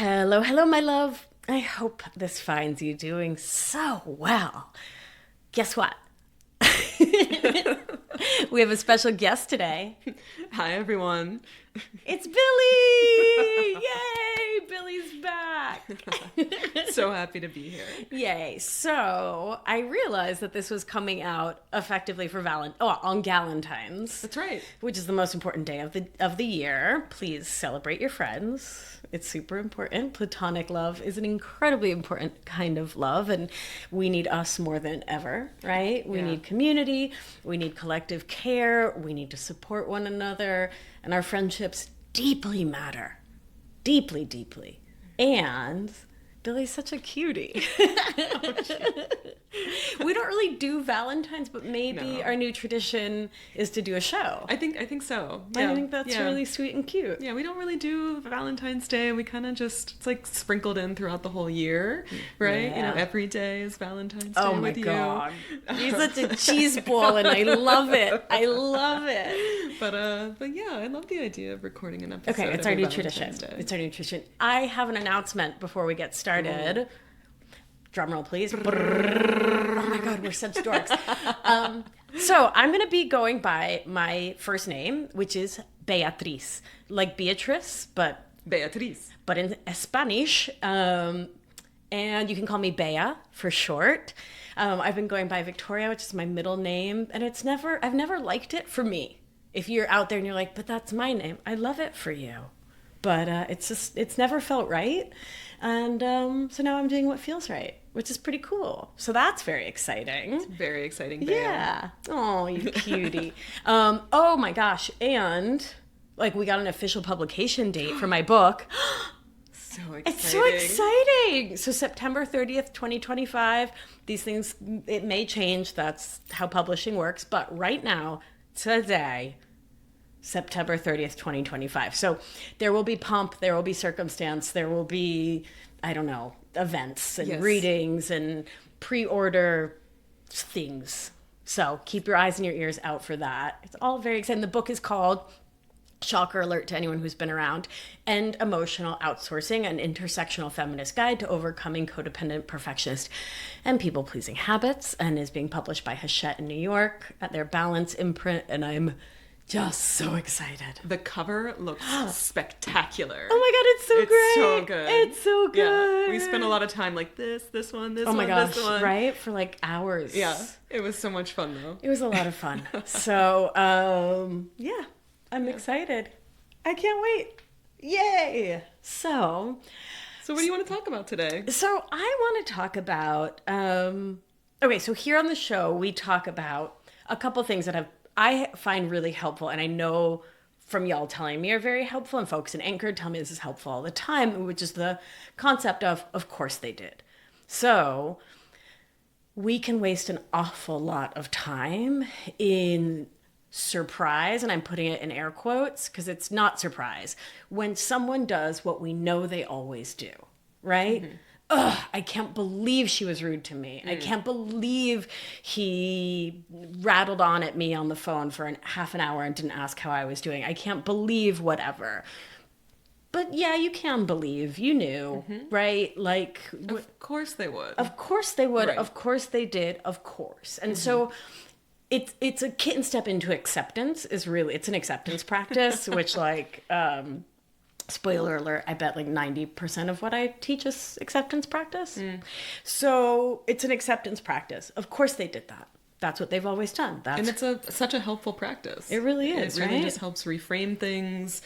Hello, hello, my love. I hope this finds you doing so well. Guess what? We have a special guest today. Hi, everyone. It's Billey! Yay! Billy's back. So happy to be here. Yay. So I realized that this was coming out effectively for on Galentine's. That's right. Which is the most important day of the year. Please celebrate your friends. It's super important. Platonic love is an incredibly important kind of love, and we need us more than ever, right? We need community, we need collective care, we need to support one another, and our friendships deeply matter. Deeply, deeply. And Billy's such a cutie. We don't really do Valentine's, but maybe our new tradition is to do a show. I think so. I think that's really sweet and cute. Yeah, we don't really do Valentine's Day. We kind of just, it's like sprinkled in throughout the whole year, right? Yeah. You know, every day is Valentine's Day Oh my with you. God. You're such a cheese ball, and I love it. I love it. But yeah, I love the idea of recording an episode. Okay, it's our every new Valentine's tradition. Day. It's our new tradition. I have an announcement before we get started. Ooh. Drum roll, please. Oh my God, we're such dorks. So I'm going to be going by my first name, which is Beatriz, like Beatrice, but Beatriz. But in Spanish. And you can call me Bea for short. I've been going by Victoria, which is my middle name, and I've never liked it for me. If you're out there and you're like, but that's my name, I love it for you. But it's never felt right. And so now I'm doing what feels right, which is pretty cool. So that's very exciting. It's very exciting, Bea. Yeah. Oh, you cutie. Oh my gosh. And like we got an official publication date for my book. So exciting. It's so exciting. So September 30th, 2025. These things, it may change. That's how publishing works. But right now, today, September 30th, 2025. So there will be pomp, there will be circumstance, there will be, I don't know, events and readings and pre-order things. So keep your eyes and your ears out for that. It's all very exciting. The book is called, shocker alert to anyone who's been around, End Emotional Outsourcing, an intersectional feminist guide to overcoming codependent, perfectionist, and people-pleasing habits, and is being published by Hachette in New York at their Balance imprint, and I'm just so excited. The cover looks spectacular. Oh my God, it's so great. It's so good. It's so good. Yeah. We spent a lot of time like this one, this one, oh my gosh, this one. Right? For like hours. Yeah. It was so much fun though. It was a lot of fun. So, yeah, I'm excited. I can't wait. Yay. So what do you want to talk about today? So I want to talk about, okay, so here on the show, we talk about a couple things that I find really helpful, and I know from y'all telling me are very helpful, and folks in Anchor tell me this is helpful all the time, which is the concept of course they did. So we can waste an awful lot of time in surprise, and I'm putting it in air quotes because it's not surprise, when someone does what we know they always do, right? Mm-hmm. Ugh, I can't believe she was rude to me. I can't believe he rattled on at me on the phone for half an hour and didn't ask how I was doing. I can't believe whatever. But yeah, you can believe. You knew, right? Like, of course they would. Of course they would. Right. Of course they did. Of course. And so it's a kitten step into acceptance it's an acceptance practice, which like, spoiler alert, I bet like 90% of what I teach is acceptance practice. So it's an acceptance practice. Of course they did that. That's what they've always done. And it's such a helpful practice. It really is, It really right? just helps reframe things.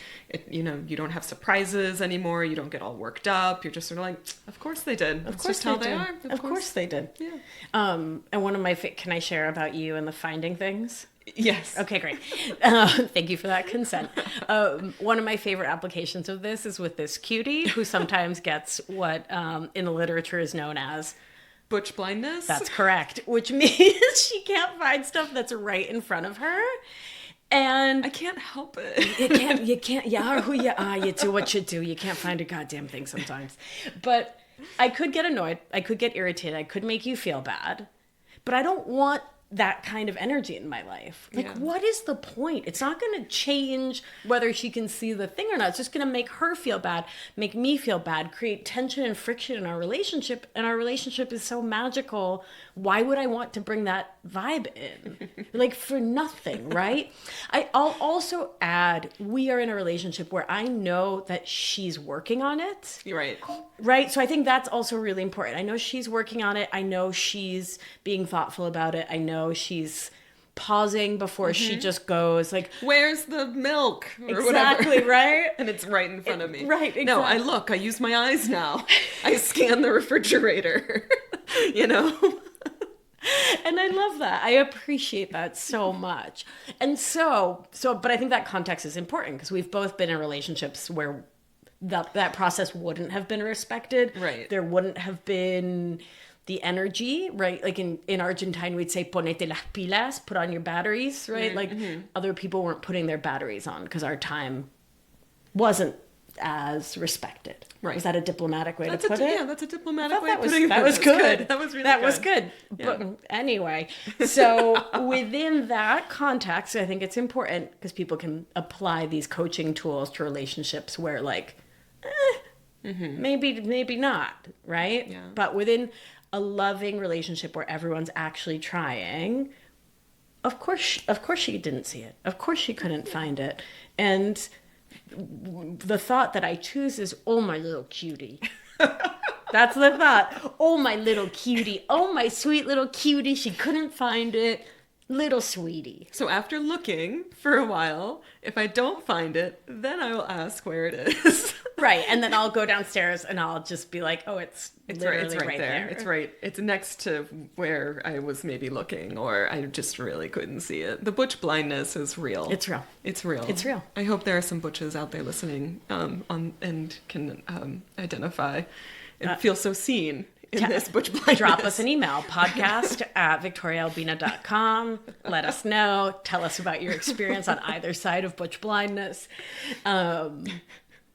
You don't have surprises anymore. You don't get all worked up. You're just sort of like, of course they did. Of course they did. Of course they did. Yeah. And one of my, can I share about you and the finding things? Yes. Okay, great. Thank you for that consent. One of my favorite applications of this is with this cutie who sometimes gets what in the literature is known as butch blindness. That's correct, which means she can't find stuff that's right in front of her. And I can't help it. You can't, you do what you do. You can't find a goddamn thing sometimes. But I could get annoyed. I could get irritated. I could make you feel bad. But I don't want that kind of energy in my life. Like, what is the point? It's not going to change whether she can see the thing or not. It's just going to make her feel bad, make me feel bad, create tension and friction in our relationship. And our relationship is so magical. Why would I want to bring that vibe in? Like, for nothing, right? I'll also add, we are in a relationship where I know that she's working on it. Right. Right. So I think that's also really important. I know she's working on it. I know she's being thoughtful about it. I know she's pausing before she just goes like, where's the milk? Or exactly, whatever. Right? And it's right in front of me. Right, exactly. No, I use my eyes now. I scan the refrigerator, you know? And I love that. I appreciate that so much. And but I think that context is important because we've both been in relationships where that process wouldn't have been respected. Right. There wouldn't have been the energy, right? Like in Argentine, we'd say ponete las pilas, put on your batteries, right? Like other people weren't putting their batteries on because our time wasn't as respected. Right. Is that a diplomatic way to put it? Yeah, that's a diplomatic way of that was, putting it. that was good. That was really good. That was good. Yeah. But anyway, so within that context, I think it's important because people can apply these coaching tools to relationships where like, maybe not, right? Yeah. But within a loving relationship where everyone's actually trying, of course she didn't see it. Of course she couldn't find it. And the thought that I choose is, oh, my little cutie. That's the thought. Oh, my little cutie. Oh, my sweet little cutie. She couldn't find it. Little sweetie. So after looking for a while, if I don't find it, then I will ask where it is. Right. And then I'll go downstairs and I'll just be like, oh, it's literally right there. It's right. It's next to where I was maybe looking, or I just really couldn't see it. The butch blindness is real. It's real. It's real. It's real. I hope there are some butches out there listening and can identify and feel so seen in this butch blindness. Drop us an email, podcast@victoriaalbina.com. Let us know. Tell us about your experience on either side of butch blindness.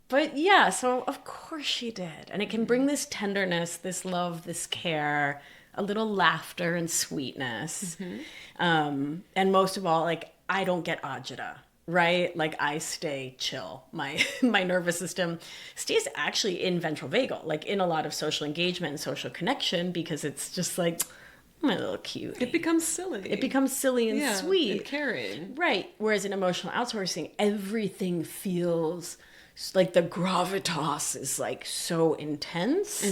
But yeah, so of course she did. And it can bring this tenderness, this love, this care, a little laughter and sweetness. And most of all, like, I don't get agita, right? Like, I stay chill. My nervous system stays actually in ventral vagal, like in a lot of social engagement and social connection, because it's just like, my little cutie. It becomes silly. It becomes silly and sweet. And caring. Right. Whereas in emotional outsourcing, everything feels like the gravitas is like so intense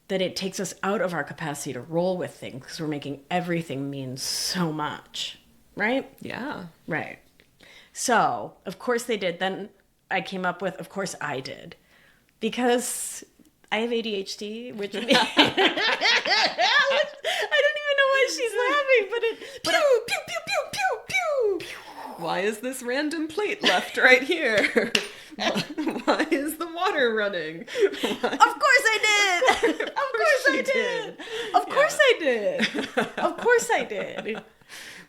that it takes us out of our capacity to roll with things because we're making everything mean so much. Right? Yeah. Right. So, of course they did. Then I came up with, of course I did. Because I have ADHD, which means... I don't even know why she's laughing, but pew, pew, pew, pew, pew, pew. Why is this random plate left right here? Why is the water running? Of course I did! Of course I did! Of course I did! Of course I did!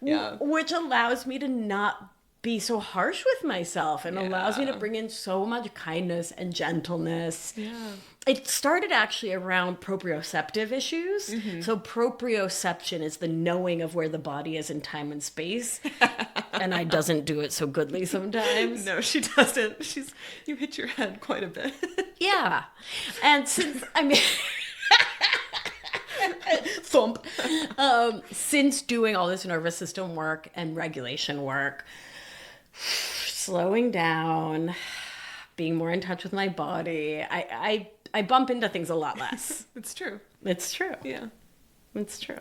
Yeah. Which allows me to not be so harsh with myself and allows me to bring in so much kindness and gentleness. Yeah. It started actually around proprioceptive issues. So proprioception is the knowing of where the body is in time and space. And I doesn't do it so goodly sometimes. No, she doesn't. You hit your head quite a bit. Yeah. And since, I mean... thump. Since doing all this nervous system work and regulation work, slowing down, being more in touch with my body, I bump into things a lot less. It's true. It's true. Yeah. It's true.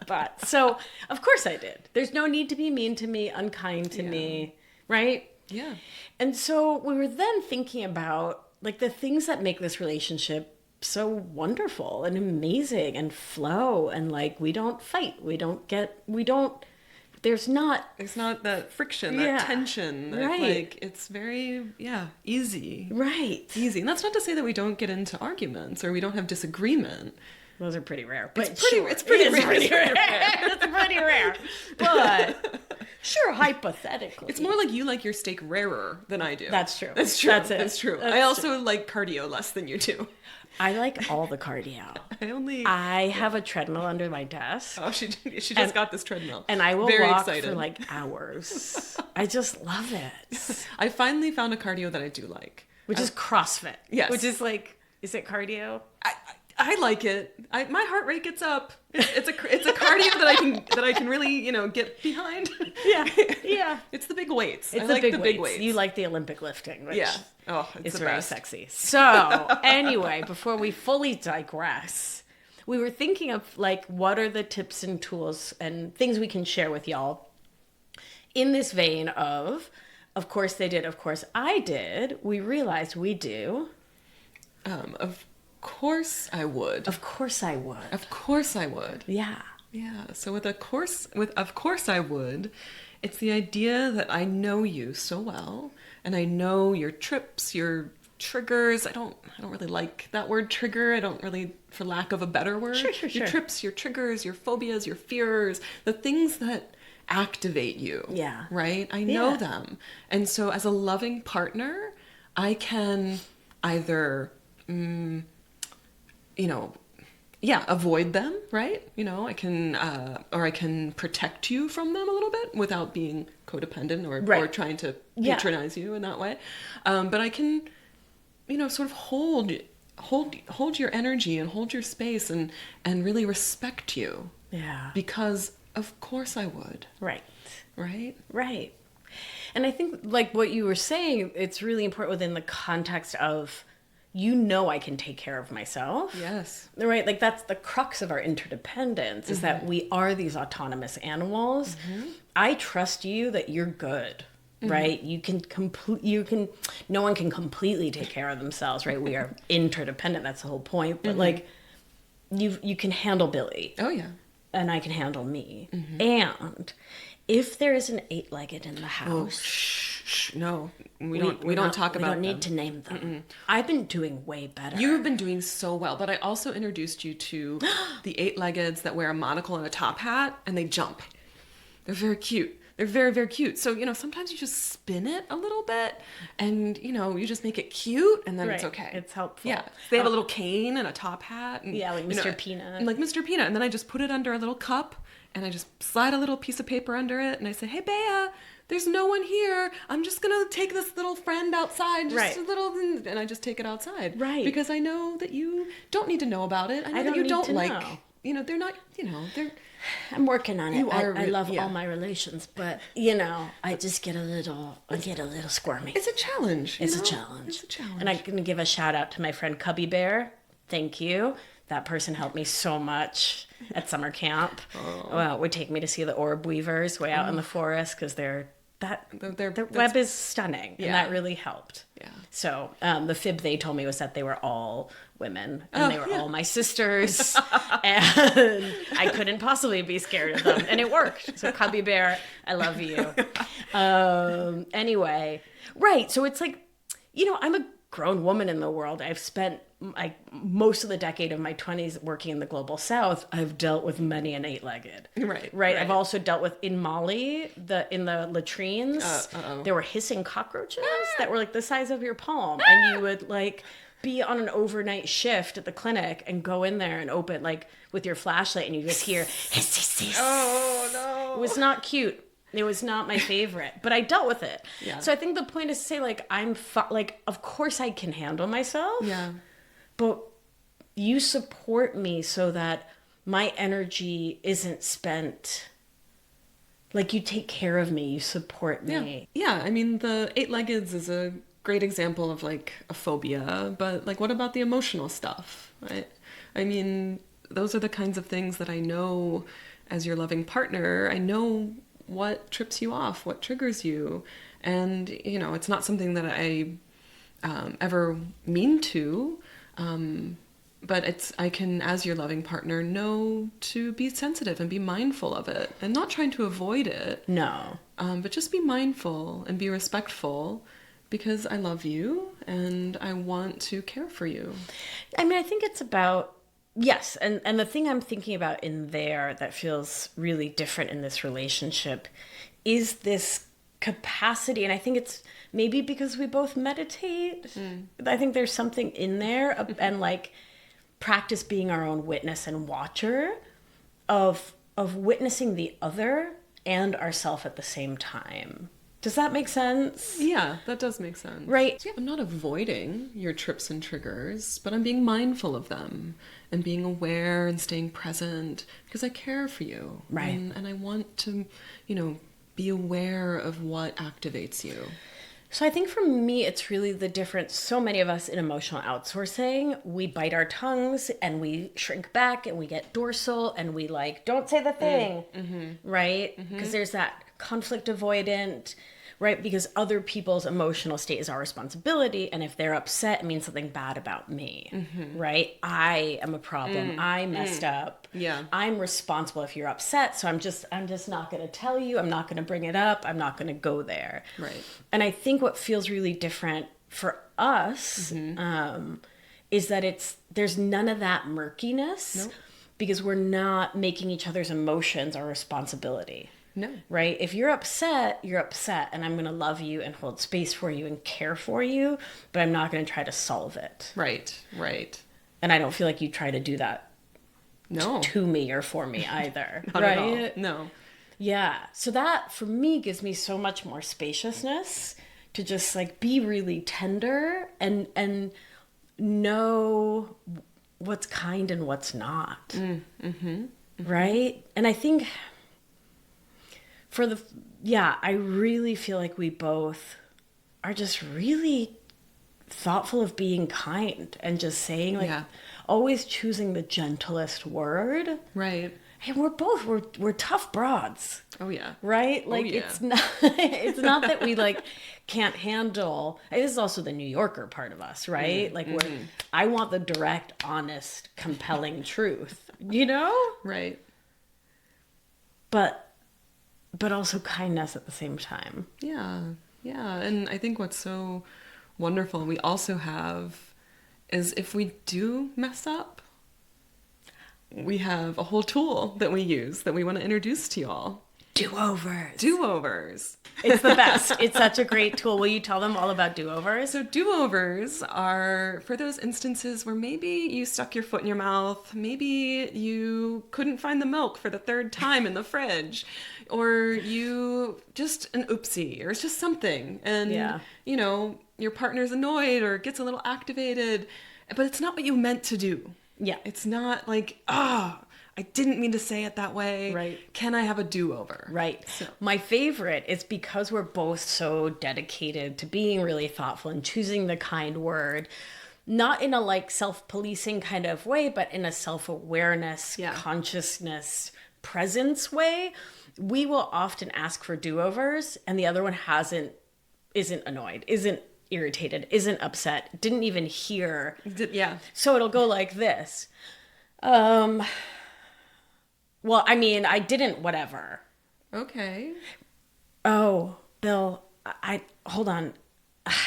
But so, of course I did. There's no need to be mean to me, unkind to me, right? Yeah. And so we were then thinking about like the things that make this relationship so wonderful and amazing and flow, and like we don't fight, there's not that friction, that tension, that, right? Like it's very easy, right? Easy. And that's not to say that we don't get into arguments or we don't have disagreement. Those are pretty rare, but it's pretty rare. It's pretty rare. But Sure, hypothetically. It's more like you like your steak rarer than I do. That's true. That's true. That's it. That's true. That's I also like cardio less than you do. I like all the cardio. I have a treadmill under my desk. Oh, she just got this treadmill. And I will Very walk excited. for like hours. I just love it. I finally found a cardio that I do like. Which is CrossFit. Yes. Which is like, is it cardio? I like it. My heart rate gets up. It's a cardio that I can really get behind. Yeah. It's the big weights. It's I the like big the big weights. You like the Olympic lifting, which it's is the very best. sexy. So anyway, before we fully digress, we were thinking of like what are the tips and tools and things we can share with y'all in this vein of course they did, of course I did. We realized we do. Of course I would. Of course I would. Of course I would. Yeah. Yeah. So with of course I would, it's the idea that I know you so well and I know your trips, your triggers. I don't really like that word trigger. I don't really, for lack of a better word. Sure. Your trips, your triggers, your phobias, your fears, the things that activate you. Yeah. Right? I know them. And so as a loving partner, I can either avoid them, right? I can, or I can protect you from them a little bit without being codependent or trying to patronize you in that way. But I can, sort of hold your energy and hold your space and really respect you. Yeah. Because of course I would. Right. Right? Right. And I think like what you were saying, it's really important within the context of, I can take care of myself. Yes. Right? Like that's the crux of our interdependence is that we are these autonomous animals. I trust you that you're good. Right? No one can completely take care of themselves, right? We are interdependent. That's the whole point. But like you can handle Billy. Oh yeah. And I can handle me. And if there is an 8-legged in the house, no, we don't talk about them. We don't need to name them. I've been doing way better. You have been doing so well, but I also introduced you to the 8-leggeds that wear a monocle and a top hat and they jump. They're very cute. They're very, very cute. So, sometimes you just spin it a little bit and, you just make it cute and then it's okay. It's helpful. Yeah. They have a little cane and a top hat. And, like Mr. Peanut. Like Mr. Peanut. And then I just put it under a little cup and I just slide a little piece of paper under it and I say, hey, Bea, there's no one here. I'm just going to take this little friend outside. Just a little, and I just take it outside. Right. Because I know that you don't need to know about it. I know that you don't like, they're not, they're... I'm working on it. I love yeah. all my relations, but I just get a little squirmy. It's a challenge. It's a challenge. It's a challenge. And I'm going to give a shout out to my friend Cubby Bear. Thank you. That person helped me so much at summer camp. Well, would take me to see the orb weavers way out in the forest because their web is stunning, and that really helped. Yeah. So the fib they told me was that they were all women, and they were all my sisters, and I couldn't possibly be scared of them, and it worked. So Cubby Bear, I love you. Anyway, right. So it's like, I'm a grown woman in the world. I've spent most of the decade of my 20s working in the global south. I've dealt with many an 8-legged. Right. I've also dealt with in Mali, in the latrines, there were hissing cockroaches that were like the size of your palm, and you would like be on an overnight shift at the clinic and go in there and open like with your flashlight and you just hear hiss, hiss, hiss. Oh no. It was not cute. It was not my favorite, but I dealt with it. Yeah. So I think the point is to say like of course I can handle myself. Yeah. But you support me so that my energy isn't spent. Like you take care of me, you support me. Yeah. I mean, the 8-leggeds is a great example of like a phobia, but like what about the emotional stuff? Right? I mean, those are the kinds of things that I know as your loving partner. I know what trips you off, what triggers you. And, it's not something that I ever mean to. But I can, as your loving partner, know to be sensitive and be mindful of it and not trying to avoid it. No. But just be mindful and be respectful because I love you and I want to care for you. I mean, I think it's about Yes, and the thing I'm thinking about in there that feels really different in this relationship is this capacity, and I think it's maybe because we both meditate. I think there's something in there and like practice being our own witness and watcher of witnessing the other and ourself at the same time. Does that make sense? Yeah, that does make sense. Right. So, yeah, I'm not avoiding your trips and triggers, but I'm being mindful of them and being aware and staying present because I care for you. Right. And I want to, be aware of what activates you. So I think for me, it's really the difference. So many of us in emotional outsourcing, we bite our tongues and we shrink back and we get dorsal and we like, don't say the thing, right? Because there's that conflict avoidant, right? Because other people's emotional state is our responsibility. And if they're upset, it means something bad about me, right? I am a problem. I messed up. Yeah. I'm responsible if you're upset. So I'm just not going to tell you. I'm not going to bring it up. I'm not going to go there. Right. And I think what feels really different for us is that there's none of that murkiness. Nope. Because we're not making each other's emotions our responsibility. No. Right? If you're upset, and I'm going to love you and hold space for you and care for you, but I'm not going to try to solve it. Right. And I don't feel like you try to do that to me or for me either. Not right? at all. No. Yeah. So that for me gives me so much more spaciousness to just like be really tender and know what's kind and what's not. Right? And I think I really feel like we both are just really thoughtful of being kind and just saying like always choosing the gentlest word. Right. And we're tough broads. Oh yeah. Right? Like it's not that we like can't handle. This is also the New Yorker part of us, right? Like where I want the direct, honest, compelling truth, Right. But also kindness at the same time. Yeah. And I think what's so wonderful we also have is if we do mess up, we have a whole tool that we use that we want to introduce to y'all. Do-overs. It's the best. It's such a great tool. Will you tell them all about do-overs? So do-overs are for those instances where maybe you stuck your foot in your mouth, maybe you couldn't find the milk for the third time in the fridge, or you just an oopsie, or it's just something. And, your partner's annoyed or gets a little activated, but it's not what you meant to do. Yeah. It's not like, I didn't mean to say it that way. Right. Can I have a do-over? Right. So. My favorite is because we're both so dedicated to being really thoughtful and choosing the kind word, not in a like self-policing kind of way, but in a self-awareness, consciousness, presence way. We will often ask for do-overs and the other one isn't annoyed, isn't irritated, isn't upset, didn't even hear. Yeah. So it'll go like this. Well, I mean, I didn't, whatever. Okay. Oh, Bill, hold on.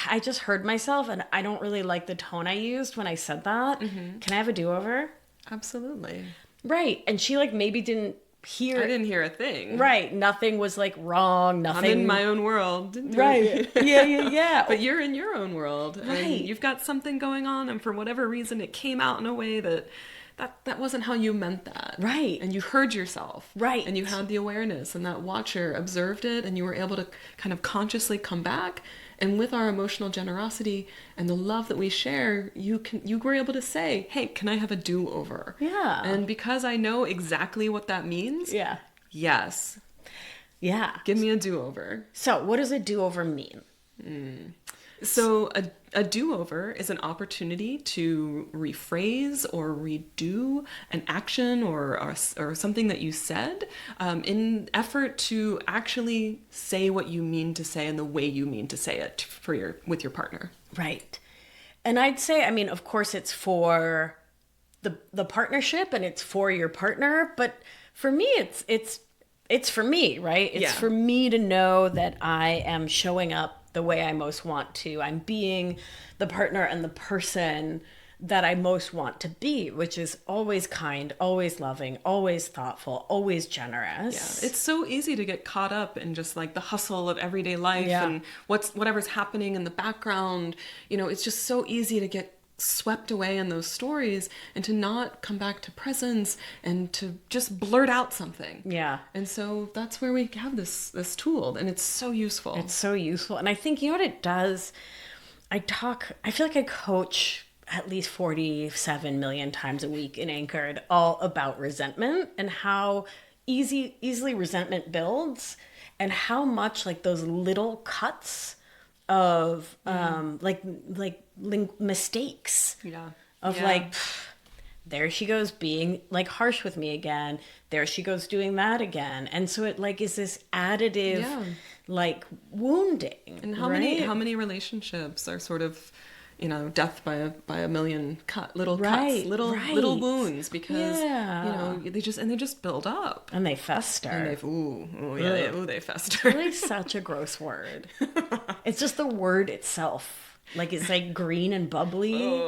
I just heard myself and I don't really like the tone I used when I said that. Can I have a do-over? Absolutely. Right. And she like maybe didn't hear. I didn't hear a thing. Right. Nothing was like wrong. Nothing. I'm in my own world. Right. Yeah. But you're in your own world. Right. And you've got something going on and for whatever reason it came out in a way that wasn't how you meant that. Right. And you heard yourself. Right. And you had the awareness and that watcher observed it and you were able to kind of consciously come back. And with our emotional generosity and the love that we share, you were able to say, hey, can I have a do-over? Yeah. And because I know exactly what that means. Yeah. Yes. Yeah. Give me a do-over. So what does a do-over mean? So a do-over is an opportunity to rephrase or redo an action or something that you said in effort to actually say what you mean to say and the way you mean to say it with your partner. Right. And I'd say, I mean, of course it's for the partnership and it's for your partner, but for me it's for me, right? It's for me to know that I am showing up the way I most want to. I'm being the partner and the person that I most want to be, which is always kind, always loving, always thoughtful, always generous. Yeah. It's so easy to get caught up in just like the hustle of everyday life Yeah. and whatever's happening in the background. You know, it's just so easy to get swept away in those stories and to not come back to presence and to just blurt out something. Yeah. And so that's where we have this tool, and it's so useful. It's so useful. And I think, you know what it does? I feel like I coach at least 47 million times a week in Anchored all about resentment and how easily resentment builds, and how much like those little cuts of like mistakes Yeah. of Yeah. like, there she goes being like harsh with me again, there she goes doing that again, and so it like is this additive like wounding. And how many relationships are sort of, you know, death by a million little cuts, little wounds, because you know they just build up and they fester. And they fester. It's really such a gross word. It's just the word itself. Like it's like green and bubbly.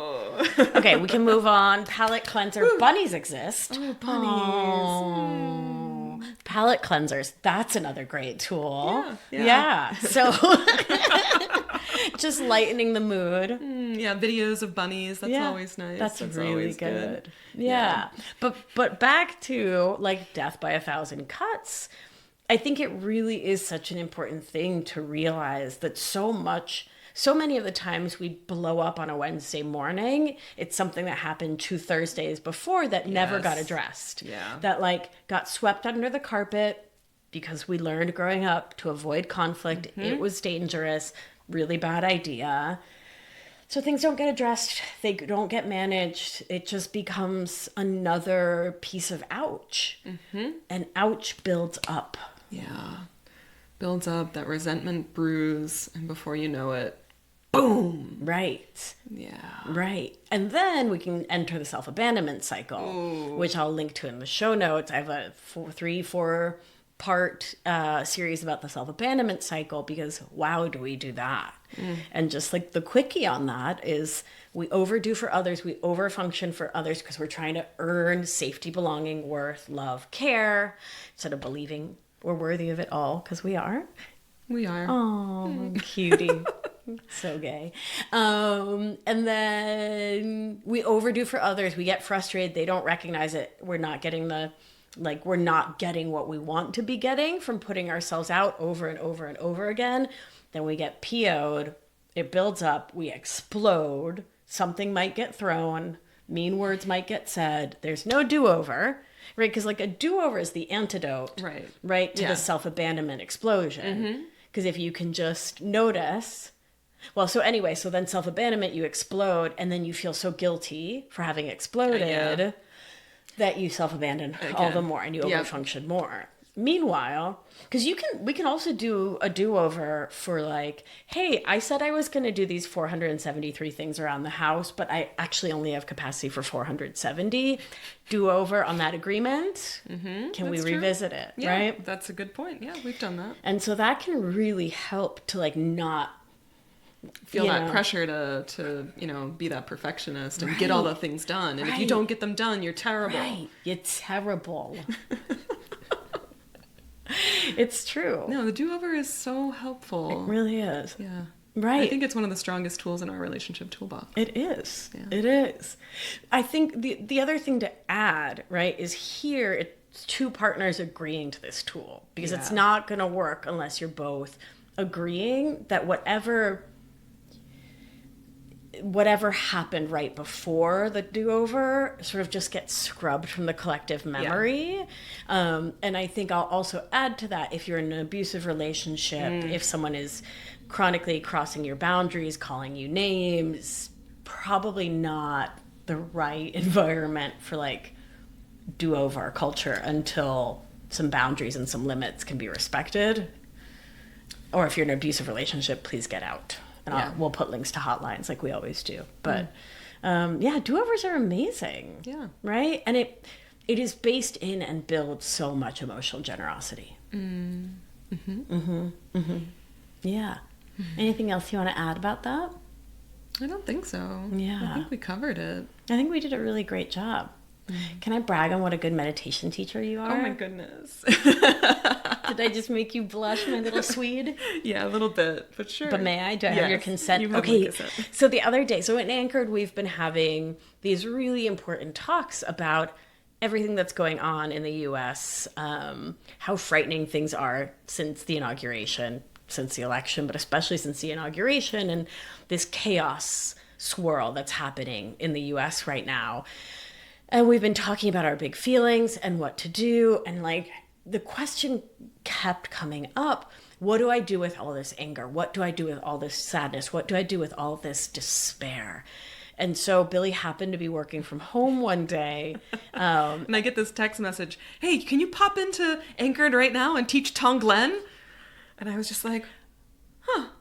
Okay, we can move on. Palate cleanser. Bunnies exist. Oh, bunnies. Palate cleansers. That's another great tool. Yeah. So just lightening the mood. Yeah, videos of bunnies. That's always nice. That's really always good. Yeah. But back to like death by 1,000 cuts. I think it really is such an important thing to realize that so many of the times we blow up on a Wednesday morning, it's something that happened 2 Thursdays before that never got addressed. Yeah. That like got swept under the carpet because we learned growing up to avoid conflict. It was dangerous, really bad idea. So things don't get addressed. They don't get managed. It just becomes another piece of ouch. And ouch builds up. Yeah. Builds up, that resentment brews, and before you know it, boom. Right. Yeah. Right. And then we can enter the self-abandonment cycle, which I'll link to in the show notes. I have a 4 part series about the self-abandonment cycle, because wow, do we do that? And just like the quickie on that is we overdo for others, we overfunction for others because we're trying to earn safety, belonging, worth, love, care, instead of believing we're worthy of it all, because we are. We are. Oh, cutie. So gay. And then we overdo for others. We get frustrated. They don't recognize it. We're not getting what we want to be getting from putting ourselves out over and over and over again. Then we get PO'd. It builds up. We explode. Something might get thrown. Mean words might get said. There's no do-over. Right? Because like a do-over is the antidote. Right? To the self-abandonment explosion. Because if you can just notice... Well, so anyway, so then self-abandonment, you explode, and then you feel so guilty for having exploded that you self-abandon all the more, and you overfunction more. Meanwhile, because we can also do a do-over for like, hey, I said I was going to do these 473 things around the house, but I actually only have capacity for 470. Do-over on that agreement. Can we revisit it? Yeah, right? That's a good point. Yeah, we've done that. And so that can really help to like not feel that pressure to be that perfectionist and get all the things done. And if you don't get them done, you're terrible. Right. You're terrible. It's true. No, the do-over is so helpful. It really is. Yeah. Right. I think it's one of the strongest tools in our relationship toolbox. It is. Yeah. It is. I think the other thing to add, right, is here it's 2 partners agreeing to this tool, because it's not going to work unless you're both agreeing that whatever happened right before the do-over sort of just gets scrubbed from the collective memory. And I think I'll also add to that, if you're in an abusive relationship, if someone is chronically crossing your boundaries, calling you names, probably not the right environment for like do-over culture until some boundaries and some limits can be respected. Or if you're in an abusive relationship, please get out. And we'll put links to hotlines like we always do. But do-overs are amazing. Yeah. Right? And it is based in and builds so much emotional generosity. Yeah. Anything else you want to add about that? I don't think so. Yeah. I think we covered it. I think we did a really great job. Can I brag on what a good meditation teacher you are? Oh my goodness. Did I just make you blush, my little Swede? Yeah, a little bit, but sure. But may I? Do I have your consent? You have Okay. my consent. So the other day, so in Anchored, we've been having these really important talks about everything that's going on in the U.S., how frightening things are since the inauguration, since the election, but especially since the inauguration, and this chaos swirl that's happening in the U.S. right now. And we've been talking about our big feelings and what to do. And like the question kept coming up, what do I do with all this anger? What do I do with all this sadness? What do I do with all this despair? And so Billey happened to be working from home one day. And I get this text message, hey, can you pop into Anchored right now and teach Tonglen? And I was just like,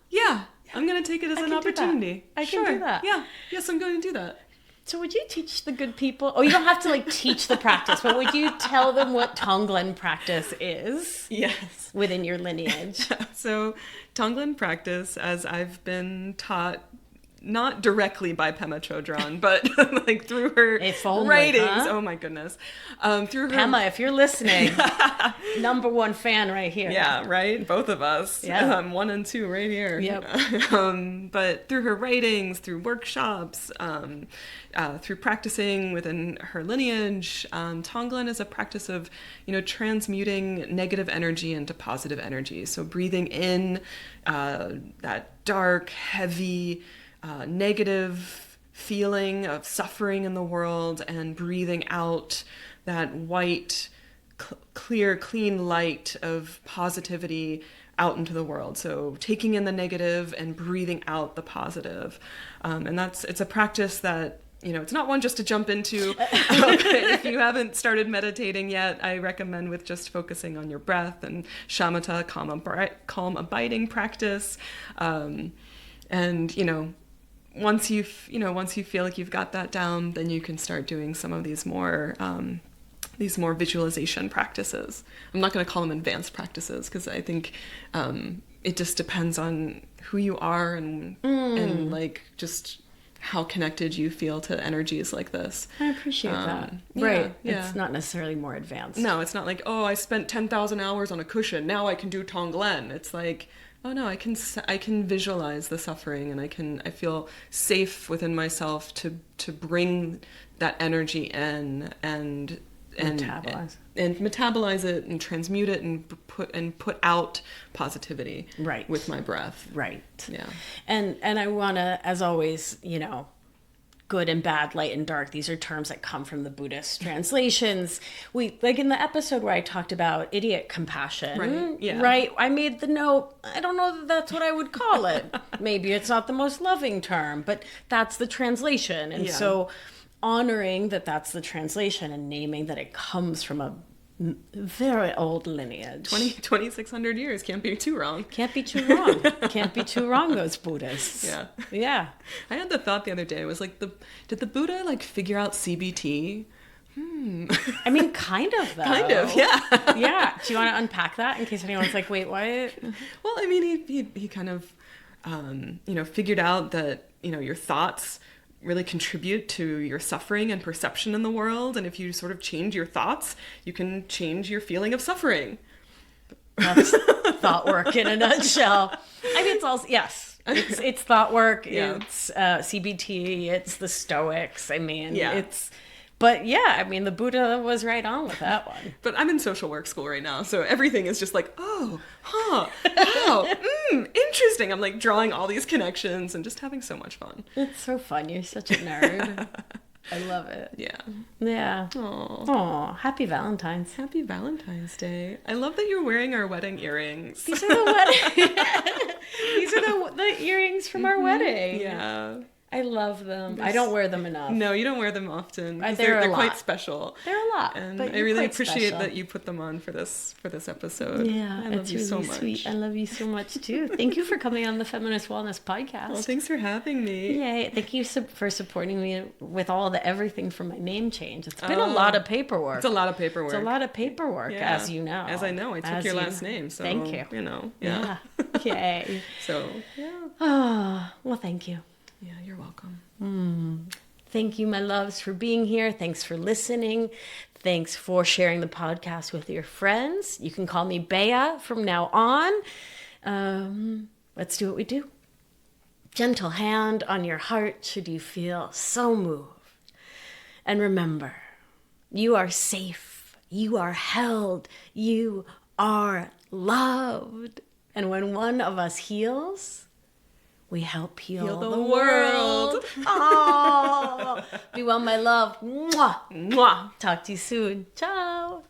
yeah, I'm going to take it as an opportunity. I can do that. Yeah, yes, I'm going to do that. So would you teach the good people? Oh, you don't have to like teach the practice, but would you tell them what Tonglen practice is? Yes. Within your lineage. So Tonglen practice, as I've been taught, not directly by Pema Chodron, but like through her writings. Huh? Oh my goodness. Through her... Pema, if you're listening, number one fan right here. Yeah, right? Both of us. Yeah. 1 and 2 right here. Yep. But through her writings, through workshops, through practicing within her lineage, Tonglen is a practice of, transmuting negative energy into positive energy. So breathing in that dark, heavy, negative feeling of suffering in the world, and breathing out that white, clear, clean light of positivity out into the world. So taking in the negative and breathing out the positive. And it's a practice that, it's not one just to jump into. If you haven't started meditating yet, I recommend with just focusing on your breath and shamatha, calm abiding practice. And, once you feel like you've got that down, then you can start doing some of these more visualization practices. I'm not going to call them advanced practices, because I think it just depends on who you are and like just how connected you feel to energies like this. I appreciate that. Yeah, right. Yeah. It's not necessarily more advanced. No, it's not like, oh, I spent 10,000 hours on a cushion, now I can do Tonglen. It's like, oh no, I can visualize the suffering, and I feel safe within myself to bring that energy in and metabolize it and transmute it and put out positivity with my breath. Right. Yeah. And I want to, as always, good and bad, light and dark, these are terms that come from the Buddhist translations. We, like in the episode where I talked about idiot compassion, right? Yeah. Right? I made the note, I don't know that that's what I would call it. Maybe it's not the most loving term, but that's the translation. And so honoring that that's the translation and naming that it comes from a very old lineage. 2,600 years. Can't be too wrong. Can't be too wrong. Can't be too wrong, those Buddhists. Yeah. Yeah. I had the thought the other day, it was like, did the Buddha like figure out CBT? I mean, kind of, though. Kind of, yeah. Yeah. Do you want to unpack that in case anyone's like, wait, what? Well, I mean, he kind of, figured out that, your thoughts really contribute to your suffering and perception in the world. And if you sort of change your thoughts, you can change your feeling of suffering. That's thought work in a nutshell. I mean, it's also, yes, it's thought work. Yeah. It's CBT. It's the Stoics. I mean, but yeah, I mean, the Buddha was right on with that one. But I'm in social work school right now, so everything is just like, oh, huh, wow, interesting. I'm like drawing all these connections and just having so much fun. It's so fun. You're such a nerd. I love it. Yeah. Yeah. Aw, happy Valentine's. Happy Valentine's Day. I love that you're wearing our wedding earrings. These are the wedding. These are the earrings from our wedding. Yeah. I love them. I don't wear them enough. No, you don't wear them often. They're quite special. They're a lot. And I really appreciate that you put them on for this episode. Yeah, I love you so much. Sweet. I love you so much too. Thank you for coming on the Feminist Wellness Podcast. Well, thanks for having me. Yay. Thank you for supporting me with all the everything from my name change. It's been a lot of paperwork. It's a lot of paperwork. As you know. As I know. I took your last name. So, thank you. Yeah. Yay. So, yeah. Oh, well, thank you. Yeah, you're welcome. Thank you, my loves, for being here. Thanks for listening. Thanks for sharing the podcast with your friends. You can call me Bea from now on. Let's do what we do. Gentle hand on your heart should you feel so moved. And remember, you are safe. You are held. You are loved. And when one of us heals, we help heal the world. Oh, be well, my love. Mwah. Mwah. Talk to you soon. Ciao.